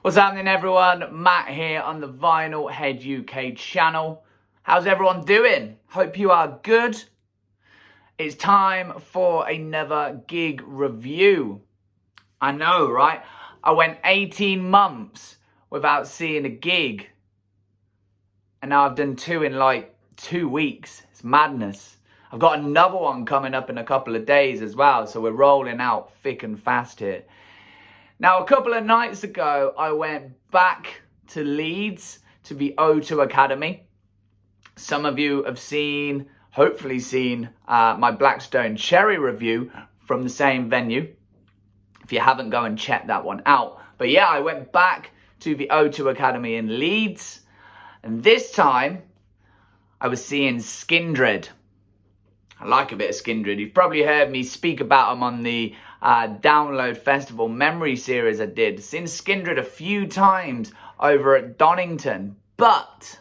What's happening, everyone? Matt here on the Vinyl Head UK channel. How's everyone doing? Hope you are good. It's time for another gig review. I know, right? I went 18 months without seeing a gig. And now I've done two in like 2 weeks. It's madness. I've got another one coming up in a couple of days as well. So we're rolling out thick and fast here. Now, a couple of nights ago, I went back to Leeds to the O2 Academy. Some of you have hopefully seen my Blackstone Cherry review from the same venue. If you haven't, go and check that one out. But yeah, I went back to the O2 Academy in Leeds. And this time, I was seeing Skindred. I like a bit of Skindred. You've probably heard me speak about them on the Download Festival Memory Series I did. Seen Skindred a few times over at Donington. But,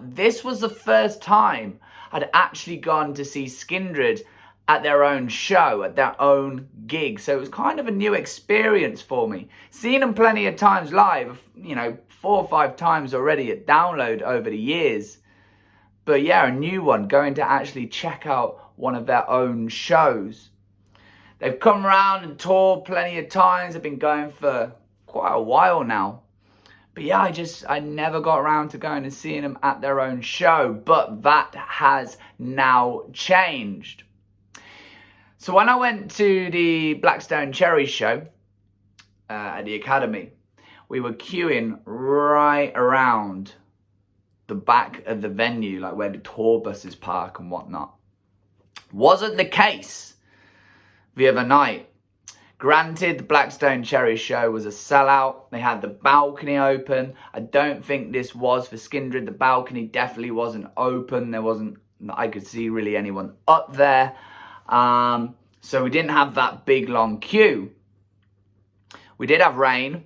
this was the first time I'd actually gone to see Skindred at their own show, at their own gig. So it was kind of a new experience for me. Seen them plenty of times live, 4 or 5 times already at Download over the years. But yeah, a new one, going to actually check out one of their own shows. They've come around and toured plenty of times. They've been going for quite a while now. But yeah, I never got around to going and seeing them at their own show. But that has now changed. So when I went to the Blackstone Cherry show at the Academy, we were queuing right around the back of the venue, like where the tour buses park and whatnot. Wasn't the case the other night. Granted, the Blackstone Cherry show was a sellout. They had the balcony open. I don't think this was for Skindred. The balcony definitely wasn't open. There wasn't, I could see really anyone up there. So we didn't have that big long queue. We did have rain.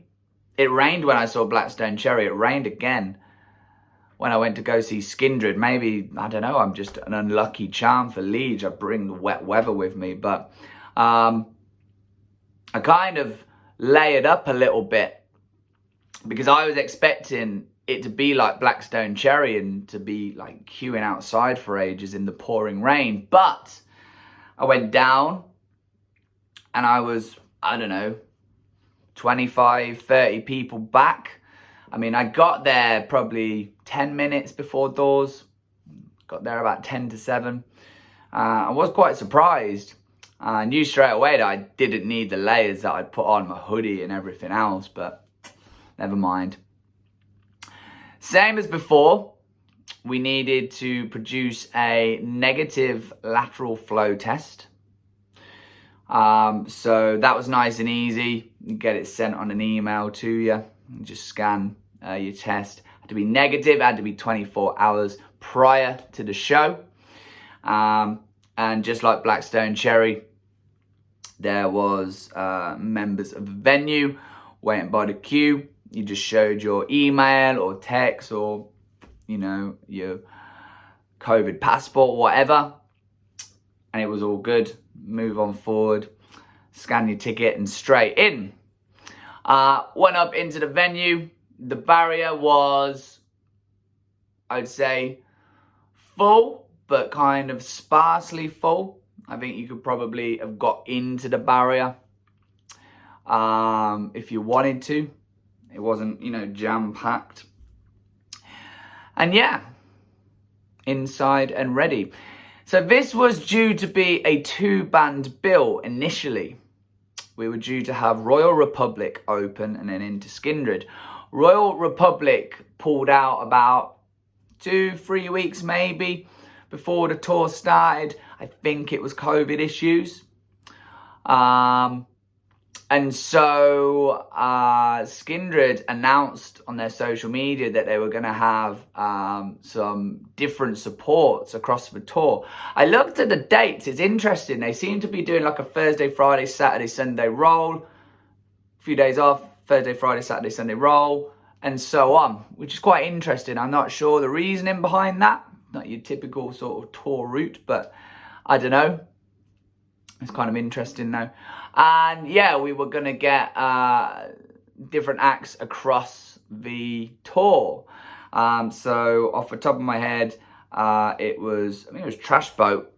It rained when I saw Blackstone Cherry. It rained again when I went to go see Skindred. Maybe, I don't know, I'm just an unlucky charm for Leeds. I bring the wet weather with me. But I kind of layered up a little bit because I was expecting it to be like Blackstone Cherry and to be like queuing outside for ages in the pouring rain. But I went down and I was, I don't know, 25, 30 people back. I mean, I got there probably 10 minutes before doors. Got there about 10 to 7. I was quite surprised. I knew straight away that I didn't need the layers that I'd put on my hoodie and everything else, but never mind. Same as before, we needed to produce a negative lateral flow test. So that was nice and easy. You get it sent on an email to you. You just scan your test. Had to be negative. It had to be 24 hours prior to the show. And just like Blackstone Cherry, there was members of the venue waiting by the queue. You just showed your email or text or, your COVID passport, whatever. And it was all good. Move on forward, scan your ticket and straight in. Went up into the venue. The barrier was, I'd say, full, but kind of sparsely full. I think you could probably have got into the barrier if you wanted to. It wasn't, jam-packed. And yeah, inside and ready. So this was due to be a 2-band bill initially. We were due to have Royal Republic open and then into Skindred. Royal Republic pulled out about 2-3 weeks maybe before the tour started. I think it was COVID issues. And so Skindred announced on their social media that they were going to have some different supports across the tour. I looked at the dates. It's interesting. They seem to be doing like a Thursday, Friday, Saturday, Sunday roll. A few days off. Thursday, Friday, Saturday, Sunday roll. And so on. Which is quite interesting. I'm not sure the reasoning behind that. Not your typical sort of tour route. But I don't know. It's kind of interesting though. And yeah, we were going to get different acts across the tour. So off the top of my head, I think it was Trash Boat.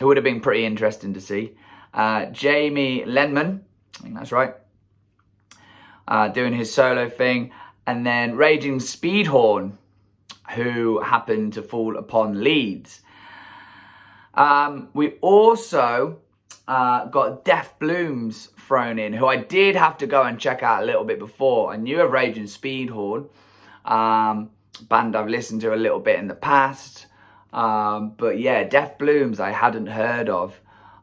It would have been pretty interesting to see. Jamie Lenman, I think that's right, doing his solo thing. And then Raging Speedhorn, who happened to fall upon Leeds. We also got Deaf Blooms thrown in, who I did have to go and check out a little bit before. I knew of Raging Speedhorn, band I've listened to a little bit in the past. But yeah, Deaf Blooms I hadn't heard of.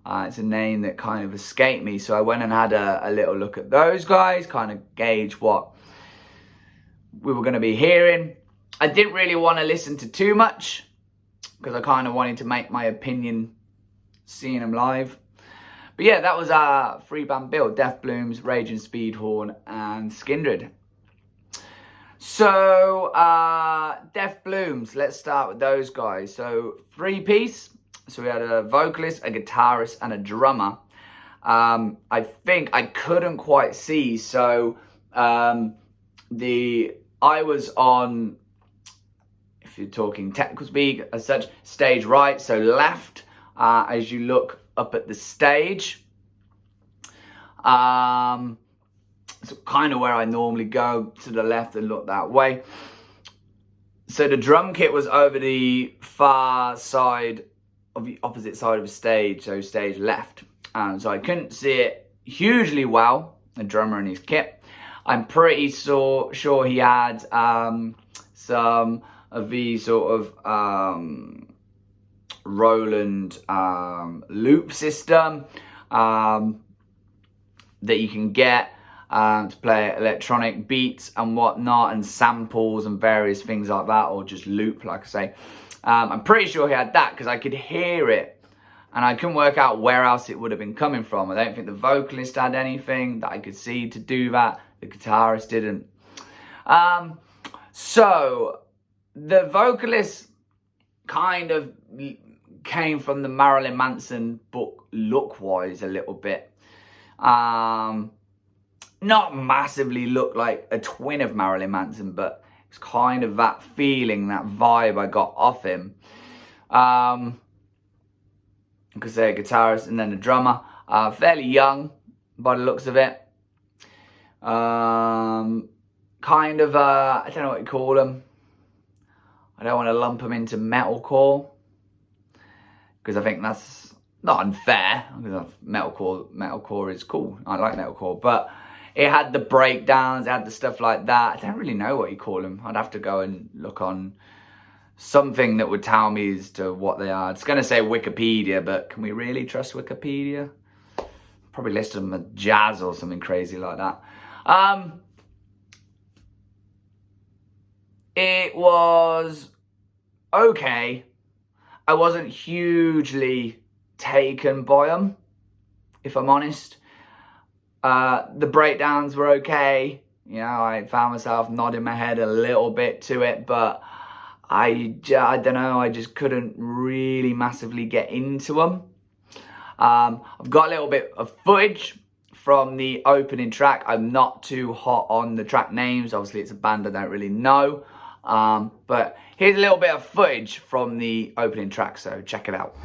It's a name that kind of escaped me. So I went and had a little look at those guys, kind of gauge what we were going to be hearing. I didn't really want to listen to too much because I kind of wanted to make my opinion seeing them live. But yeah, that was our 3-band bill: Deaf Blooms, Raging Speedhorn, and Skindred. So, Deaf Blooms, let's start with those guys. So, 3-piece. So we had a vocalist, a guitarist, and a drummer. I think I couldn't quite see. So, I was on, if you're talking technical speak as such, stage right, so left, as you look up at the stage. So kind of where I normally go, to the left and look that way. So the drum kit was over the far side of the opposite side of the stage, so stage left. So I couldn't see it hugely well, the drummer and his kit. I'm pretty sure he had some of the sort of Roland loop system that you can get to play electronic beats and whatnot, and samples and various things like that, or just loop, like I say. I'm pretty sure he had that because I could hear it and I couldn't work out where else it would have been coming from. I don't think the vocalist had anything that I could see to do that. The guitarist didn't. So the vocalist kind of came from the Marilyn Manson book look-wise a little bit. Not massively looked like a twin of Marilyn Manson, but it's kind of that feeling, that vibe I got off him. Because they're a guitarist and then a drummer. Fairly young by the looks of it. Kind of, I don't know what you call them. I don't want to lump them into metalcore, because I think that's not unfair, because metalcore is cool. I like metalcore, but it had the breakdowns, it had the stuff like that. I don't really know what you call them. I'd have to go and look on something that would tell me as to what they are. It's going to say Wikipedia, but can we really trust Wikipedia? Probably list them as jazz or something crazy like that. It was okay. I wasn't hugely taken by them, if I'm honest. The breakdowns were okay. You know, I found myself nodding my head a little bit to it, but I don't know, I just couldn't really massively get into them. I've got a little bit of footage from the opening track. I'm not too hot on the track names. Obviously, it's a band I don't really know. But here's a little bit of footage from the opening track, so check it out.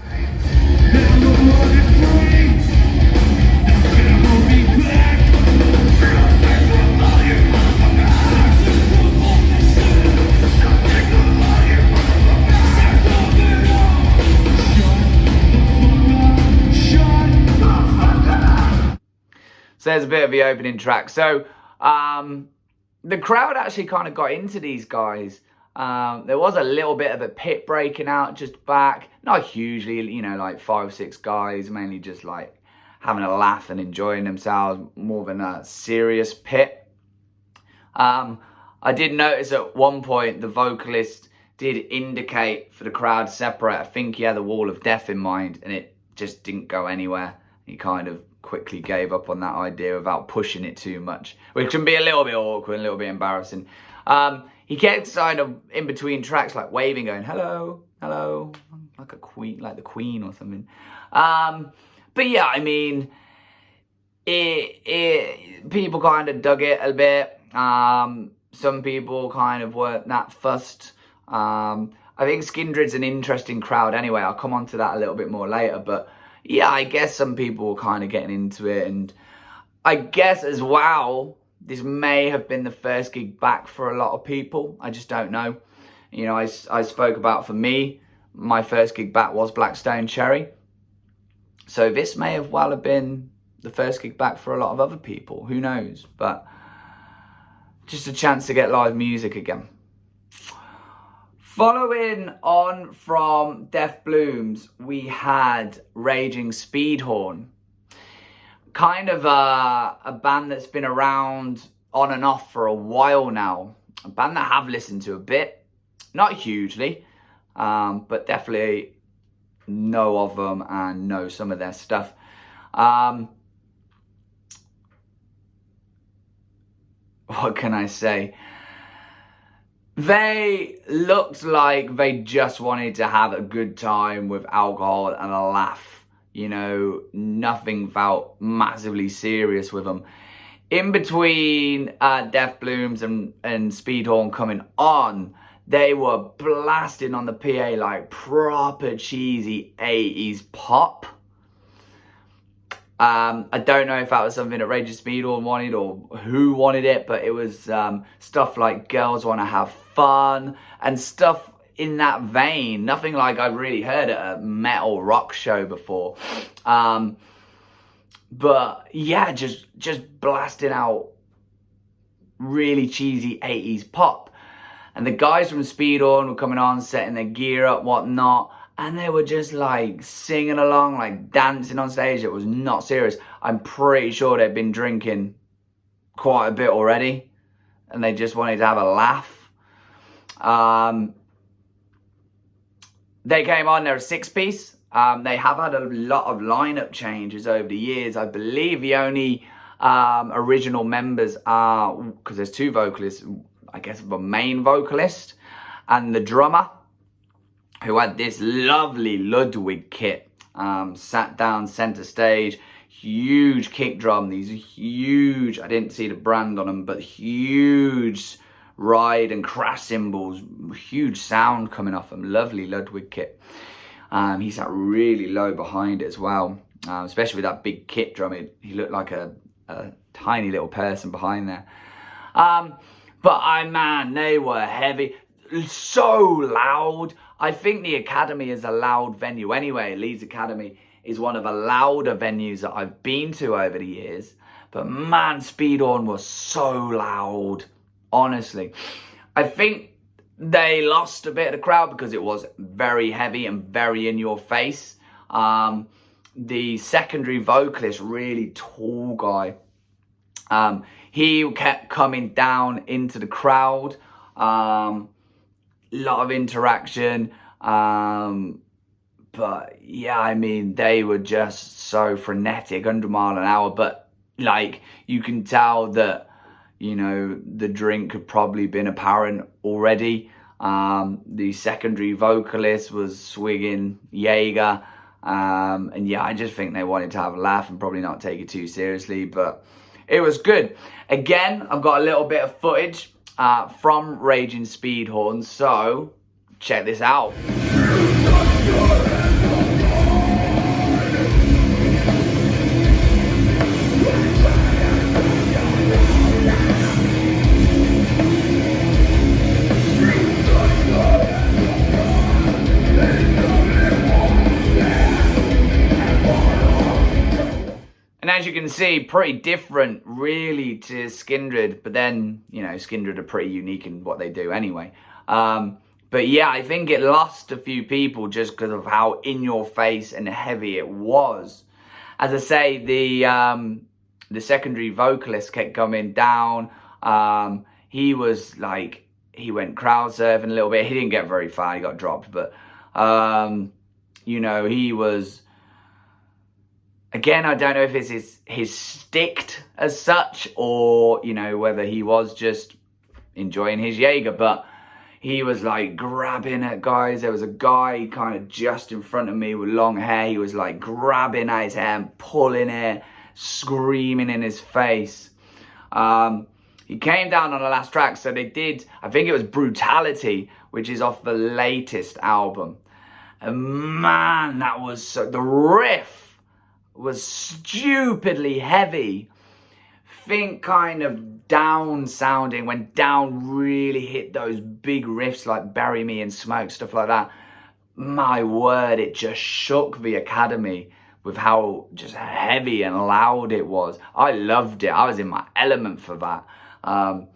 So there's a bit of the opening track. So the crowd actually kind of got into these guys. There was a little bit of a pit breaking out just back. Not hugely, you know, like 5 or 6 guys, mainly just like having a laugh and enjoying themselves, more than a serious pit. I did notice at one point the vocalist did indicate for the crowd to separate. I think he had the wall of death in mind, and it just didn't go anywhere. He kind of quickly gave up on that idea without pushing it too much, which can be a little bit awkward, a little bit embarrassing. He kept kind of in between tracks, like waving, going hello, hello, like the Queen or something. But yeah, I mean, people kind of dug it a bit. Some people kind of weren't that fussed. I think Skindred's an interesting crowd anyway. I'll come on to that a little bit more later. But yeah, I guess some people were kind of getting into it. And I guess as well, this may have been the first gig back for a lot of people. I just don't know. You know, I spoke about, for me, my first gig back was Blackstone Cherry. So this may have well have been the first gig back for a lot of other people. Who knows? But just a chance to get live music again. Following on from Deaf Blooms, we had Raging Speedhorn. Kind of a band that's been around on and off for a while now. A band that I have listened to a bit. Not hugely, but definitely know of them and know some of their stuff. What can I say? They looked like they just wanted to have a good time with alcohol and a laugh. You know, nothing felt massively serious with them. In between Deaf Blooms and Speedhorn coming on, they were blasting on the PA like proper cheesy 80s pop. I don't know if that was something that Raging Speedhorn wanted or who wanted it, but it was stuff like Girls Want to Have Fun and stuff in that vein. Nothing like I've really heard at a metal rock show before. But yeah, just blasting out really cheesy 80s pop. And the guys from Speedhorn were coming on, setting their gear up, whatnot. And they were just like singing along, like dancing on stage. It was not serious. I'm pretty sure they'd been drinking quite a bit already. And they just wanted to have a laugh. They came on, they're a 6-piece. They have had a lot of lineup changes over the years. I believe the only original members are, because there's 2 vocalists, I guess the main vocalist and the drummer, who had this lovely Ludwig kit, sat down center stage, huge kick drum, these huge, I didn't see the brand on them, but huge ride and crash cymbals, huge sound coming off them, lovely Ludwig kit. He sat really low behind it as well, especially with that big kick drum. He looked like a tiny little person behind there. But man, they were heavy, so loud. I think the Academy is a loud venue anyway. Leeds Academy is one of the louder venues that I've been to over the years. But man, Speedhorn was so loud, honestly. I think they lost a bit of the crowd because it was very heavy and very in your face. The secondary vocalist, really tall guy, he kept coming down into the crowd. Lot of interaction. But yeah, I mean, they were just so frenetic, 100 miles an hour. But like, you can tell that, you know, the drink had probably been apparent already. The secondary vocalist was swigging Jaeger. And yeah, I just think they wanted to have a laugh and probably not take it too seriously. But it was good. Again, I've got a little bit of footage from Raging Speedhorn, so check this out. And as you can see, pretty different really to Skindred, but then, you know, Skindred are pretty unique in what they do anyway. But yeah, I think it lost a few people just because of how in your face and heavy it was. As I say, the secondary vocalist kept coming down. He was like, he went crowd surfing a little bit. He didn't get very far, he got dropped, but you know, he was, again, I don't know if it's his sticked as such, or, you know, whether he was just enjoying his Jaeger, but he was like grabbing at guys. There was a guy kind of just in front of me with long hair. He was like grabbing at his hair and pulling it. screaming in his face. He came down on the last track, so they did, I think it was Brutality, which is off the latest album. And man, that was so, the riff was stupidly heavy. Think kind of Down sounding, when Down really hit those big riffs like Bury Me in Smoke, stuff like that. My word, it just shook the Academy with how just heavy and loud it was. I loved it. I was in my element for that.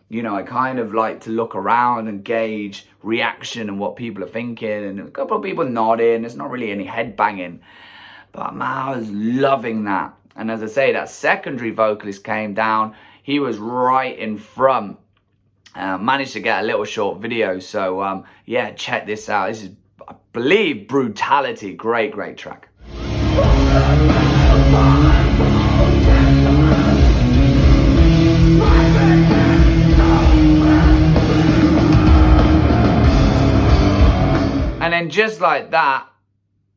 You know, I kind of like to look around and gauge reaction and what people are thinking, and a couple of people nodding. There's not really any head banging, but man, I was loving that. And as I say, that secondary vocalist came down. He was right in front. Managed to get a little short video. So yeah, check this out. This is, I believe, Brutality. Great, great track. And then just like that,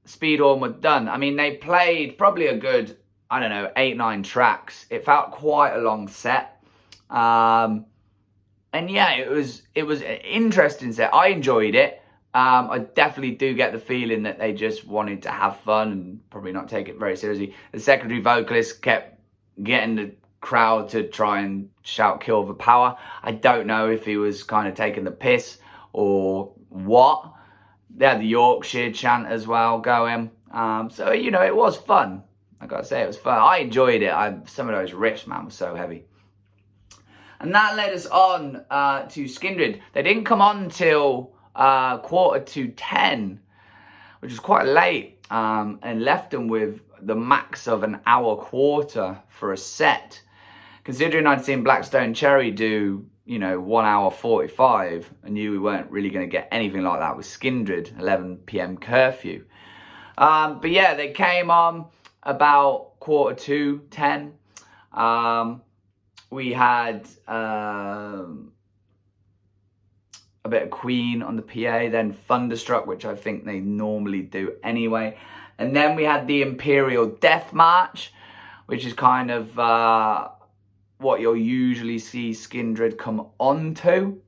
Speedhorn were done. I mean, they played probably a good, I don't know, 8-9 tracks. It felt quite a long set. And yeah, it was an interesting set. I enjoyed it. I definitely do get the feeling that they just wanted to have fun and probably not take it very seriously. The secondary vocalist kept getting the crowd to try and shout "Kill the Power." I don't know if he was kind of taking the piss or what. They had the Yorkshire chant as well going. So, you know, it was fun. I gotta say, it was fun. I enjoyed it. Some of those riffs, man, were so heavy. And that led us on to Skindred. They didn't come on till 9:45, which was quite late, and left them with the max of an hour quarter for a set. Considering I'd seen Blackstone Cherry do, you know, 1 hour 45, I knew we weren't really going to get anything like that with Skindred, 11 p.m. curfew. But yeah, they came on about 9:45. We had a bit of Queen on the PA, then Thunderstruck, which I think they normally do anyway. And then we had the Imperial Death March, which is kind of what you'll usually see Skindred come onto.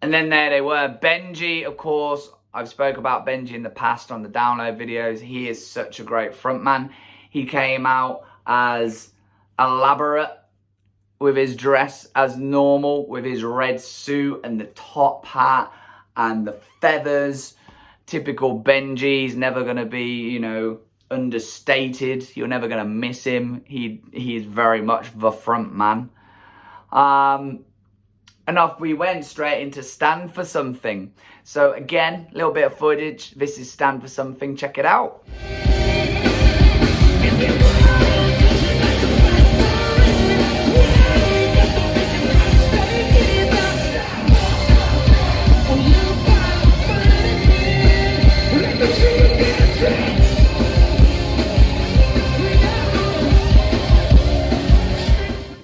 And then there they were. Benji, of course, I've spoke about Benji in the past on the download videos. He is such a great frontman. He came out as elaborate with his dress as normal, with his red suit and the top hat and the feathers. Typical Benji. He's never going to be, you know, understated. You're never going to miss him. He is very much the front man. And off we went straight into Stand for Something. So again, a little bit of footage. This is Stand for Something. Check it out.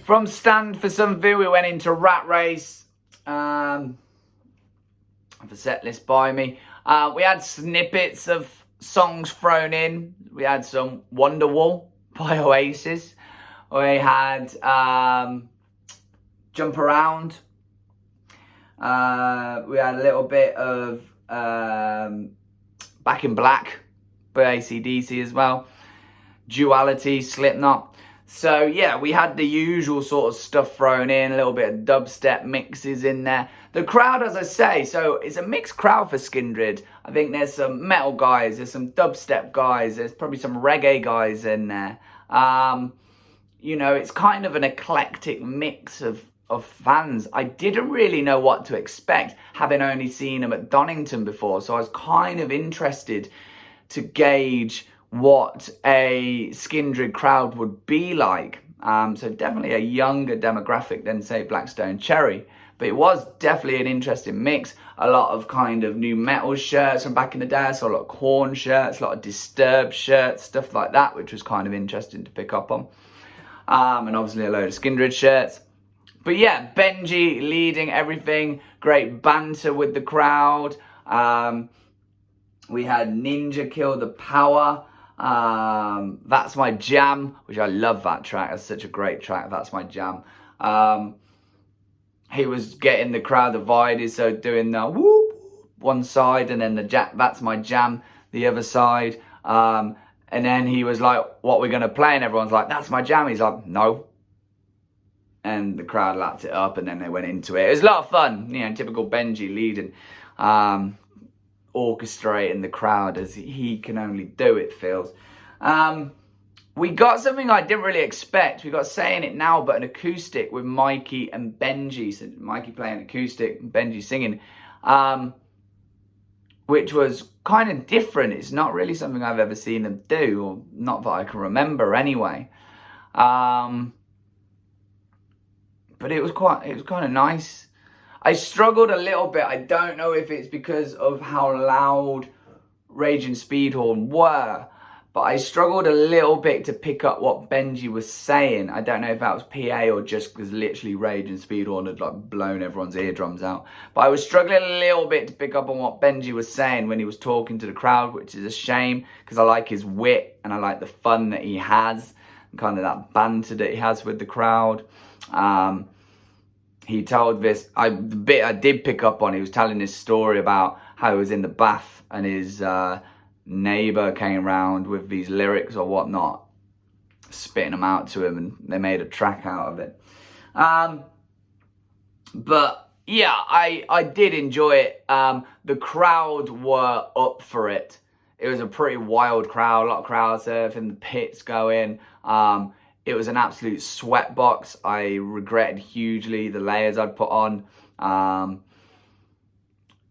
From Stand for Something, we went into Rat Race. I have a set list by me. We had snippets of songs thrown in. We had some Wonderwall by Oasis. We had Jump Around. We had a little bit of Back in Black by AC/DC as well. Duality, Slipknot. So yeah, we had the usual sort of stuff thrown in, a little bit of dubstep mixes in there. The crowd, as I say, so it's a mixed crowd for Skindred. I think there's some metal guys, there's some dubstep guys, there's probably some reggae guys in there. You know, it's kind of an eclectic mix of fans. I didn't really know what to expect, having only seen them at Donington before. So I was kind of interested to gauge what a Skindred crowd would be like. So definitely a younger demographic than, say, Blackstone Cherry. But it was definitely an interesting mix. A lot of kind of new metal shirts from back in the day. So a lot of Korn shirts, a lot of Disturbed shirts, stuff like that, which was kind of interesting to pick up on. And obviously a load of Skindred shirts. But yeah, Benji leading everything. Great banter with the crowd. We had Ninja Kill the Power. That's My Jam, which I love that track. That's such a great track. That's My Jam. He was getting the crowd divided, so doing the whoop one side and then the That's My Jam the other side. And then he was like, what we're going to play? And everyone's like, that's my jam. He's like, no. And the crowd lapped it up and then they went into it. It was a lot of fun, you know, typical Benji leading, orchestrating the crowd as he can only do, it feels. We got something I didn't really expect. We got Saying It Now, but an acoustic with Mikey and Benji. So Mikey playing acoustic and Benji singing, which was kind of different. It's not really something I've ever seen them do, or not that I can remember anyway. But it was kind of nice. I struggled a little bit. I don't know if it's because of how loud Rage and Speedhorn were, but I struggled a little bit to pick up what Benji was saying. I don't know if that was PA or just because literally Rage and Speedhorn had like blown everyone's eardrums out. But I was struggling a little bit to pick up on what Benji was saying when he was talking to the crowd, which is a shame because I like his wit and I like the fun that he has and kind of that banter that he has with the crowd. He told this, the bit I did pick up on, he was telling this story about how he was in the bath and his neighbour came around with these lyrics or whatnot, spitting them out to him, and they made a track out of it. But yeah, I did enjoy it. The crowd were up for it. It was a pretty wild crowd, a lot of crowd surfing, the pits going. It was an absolute sweatbox. I regretted hugely the layers I'd put on.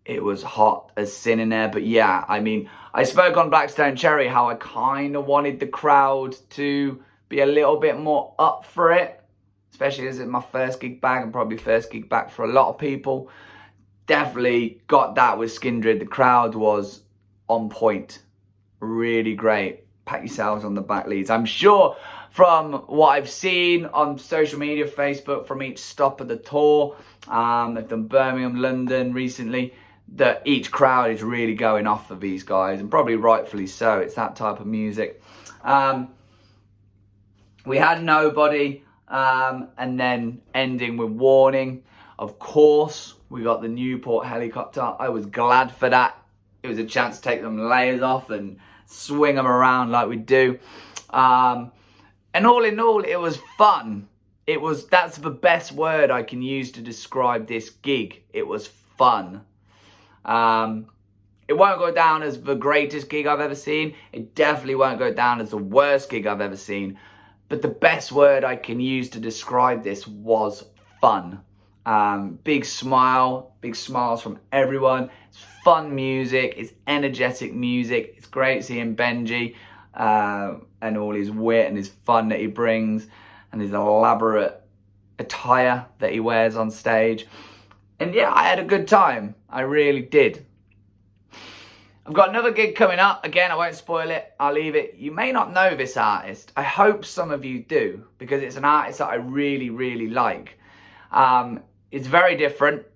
It was hot as sin in there. But yeah, I mean, I spoke on Blackstone Cherry how I kind of wanted the crowd to be a little bit more up for it, especially as it's my first gig back and probably first gig back for a lot of people. Definitely got that with Skindred. The crowd was on point. Really great. Pat yourselves on the back, Leeds. I'm sure from what I've seen on social media, Facebook, from each stop of the tour, they've done Birmingham, London recently, that each crowd is really going off for these guys, and probably rightfully so. It's that type of music. We had Nobody, and then ending with Warning. Of course, we got the Newport helicopter. I was glad for that. It was a chance to take them layers off and swing them around like we do. And all in all, it was fun. That's the best word I can use to describe this gig. It was fun. It won't go down as the greatest gig I've ever seen. It definitely won't go down as the worst gig I've ever seen. But the best word I can use to describe this was fun. Big smiles from everyone. It's fun music, it's energetic music. It's great seeing Benji and all his wit and his fun that he brings and his elaborate attire that he wears on stage. And yeah, I had a good time. I really did. I've got another gig coming up. Again, I won't spoil it. I'll leave it. You may not know this artist. I hope some of you do, because it's an artist that I really, really like. It's very different.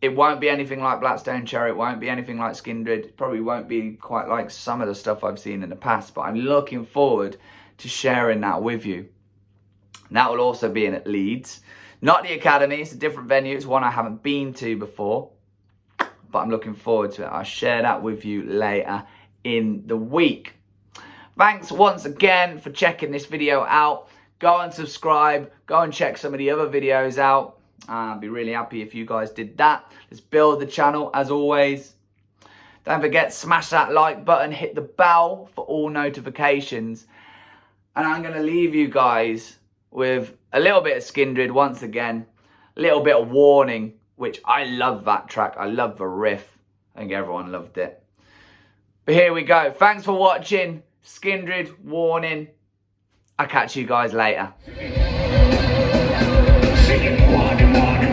It won't be anything like Blackstone Cherry. It won't be anything like Skindred. It probably won't be quite like some of the stuff I've seen in the past, but I'm looking forward to sharing that with you. And that will also be in at Leeds. Not the Academy. It's a different venue. It's one I haven't been to before, but I'm looking forward to it. I'll share that with you later in the week. Thanks once again for checking this video out. Go and subscribe. Go and check some of the other videos out. I'd be really happy if you guys did that. Let's build the channel as always. Don't forget, smash that like button, hit the bell for all notifications. And I'm going to leave you guys with a little bit of Skindred once again. A little bit of Warning, which I love that track. I love the riff. I think everyone loved it. But here we go. Thanks for watching. Skindred, Warning. I'll catch you guys later. Warning, warning.